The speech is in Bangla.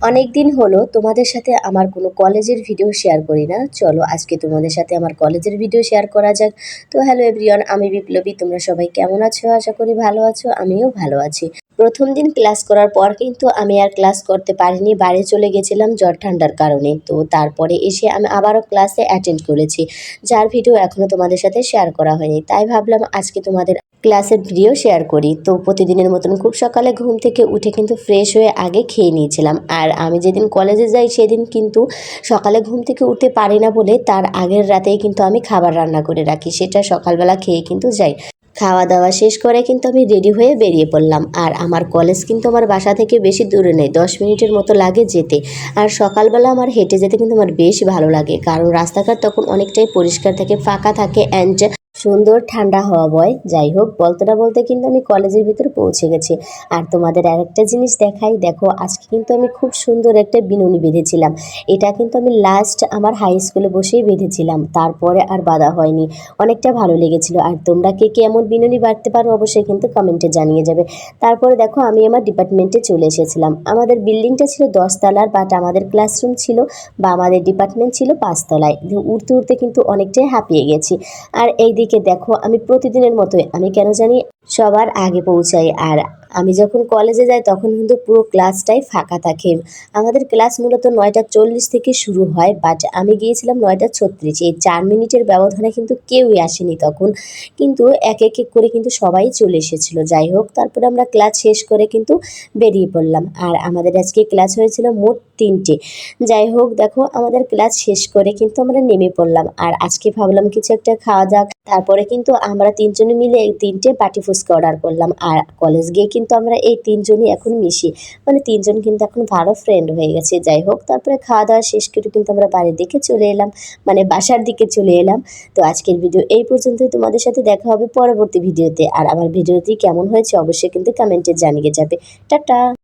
অনেক দিন হলো তোমাদের সাথে আমার কোনো কলেজের ভিডিও শেয়ার করি না। চলো আজকে তোমাদের সাথে আমার কলেজের ভিডিও শেয়ার করা যাক। তো হ্যালো এভরিওয়ান, আমি বিপ্লবী। তোমরা সবাই কেমন আছো? আশা করি ভালো আছো। আমিও ভালো আছি। প্রথম দিন ক্লাস করার পর কিন্তু আমি আর ক্লাস করতে পারিনি, বাড়ি চলে গেছিলাম জ্বর ঠান্ডার কারণে। তো তারপরে এসে আমি আবারও ক্লাসে অ্যাটেন্ড করেছি, যার ভিডিও এখনও তোমাদের সাথে শেয়ার করা হয়নি। তাই ভাবলাম আজকে তোমাদের ক্লাসের ভিডিও শেয়ার করি। তো প্রতিদিনের মতন খুব সকালে ঘুম থেকে উঠে কিন্তু ফ্রেশ হয়ে আগে খেয়ে নিয়েছিলাম। আর আমি যেদিন কলেজে যাই সেদিন কিন্তু সকালে ঘুম থেকে উঠতে পারি না বলে তার আগের রাতেই কিন্তু আমি খাবার রান্না করে রাখি, সেটা সকালবেলা খেয়ে কিন্তু যাই। খাওয়া দাওয়া শেষ করে কিন্তু আমি রেডি হয়ে বেরিয়ে পড়লাম। আর আমার কলেজ কিন্তু আমার বাসা থেকে বেশি দূরে নেই, 10 মিনিটের মতো লাগে যেতে। আর সকালবেলা আমার হেঁটে যেতে কিন্তু আমার বেশ ভালো লাগে, কারণ রাস্তাঘাট তখন অনেকটাই পরিষ্কার থাকে, ফাঁকা থাকে, অ্যান্ড সুন্দর ঠান্ডা হাওয়া বয়। যাই হোক, বলতে না বলতে কিন্তু আমি কলেজের ভিতরে পৌঁছে গেছি। আর তোমাদের আরেকটা জিনিস দেখাই, দেখো আজকে কিন্তু আমি খুব সুন্দর একটা বিনুনি বেঁধেছিলাম। এটা কিন্তু আমি লাস্ট আমার হাই স্কুলে বসেই বেঁধেছিলাম, তারপরে আর বাঁধা হয়নি। অনেকটা ভালো লেগেছিল। আর তোমরা কে কে এমন বিনুনি বাঁধতে পারো অবশ্যই কিন্তু কমেন্টে জানিয়ে যাবে। তারপরে দেখো আমি আমার ডিপার্টমেন্টে চলে এসেছিলাম। আমাদের বিল্ডিংটা ছিল 10 তলার, বাট আমাদের ক্লাসরুম ছিল বা আমাদের ডিপার্টমেন্ট ছিল 5 তলায়। উঠতে উঠতে কিন্তু অনেকটাই হাঁপিয়ে গেছি। আর এইদিকে দেখো আমি প্রতিদিনের মতোই আমি কেন জানি সবার আগে পৌঁছাই। আর আমি যখন কলেজে যাই তখন কিন্তু পুরো ক্লাসটাই ফাঁকা থাকে। আমাদের ক্লাস মূলত 9টা 40 থেকে শুরু হয়, বাট আমি গিয়েছিলাম 9টা 36। এই 4 মিনিটের ব্যবধানে কিন্তু কেউই আসেনি তখন, কিন্তু এক এক করে কিন্তু সবাই চলে এসেছিল। যাই হোক, তারপরে আমরা ক্লাস শেষ করে কিন্তু বেরিয়ে পড়লাম। আর আমাদের আজকে ক্লাস হয়েছিল মোট 3টে। যাই হোক, দেখো আমাদের ক্লাস শেষ করে কিন্তু আমরা নেমে পড়লাম। আর আজকে ভাবলাম কিছু একটা খাওয়া যাক। তারপরে কিন্তু আমরা 3জনে মিলে 3টে বাটি ফুচকা অর্ডার করলাম। আর কলেজ গিয়ে কিন্তু আমরা এই 3জনই এখন মিশি, মানে 3জন কিন্তু এখন ভালো ফ্রেন্ড হয়ে গেছে। যাই হোক, তারপরে খাওয়া দাওয়া শেষ করে কিন্তু আমরা বাড়ির দিকে চলে এলাম, মানে বাসার দিকে চলে এলাম। তো আজকের ভিডিও এই পর্যন্তই। তোমাদের সাথে দেখা হবে পরবর্তী ভিডিওতে। আর আমার ভিডিওটি কেমন হয়েছে অবশ্যই কিন্তু কমেন্টে জানিয়ে যাবে। টাটা।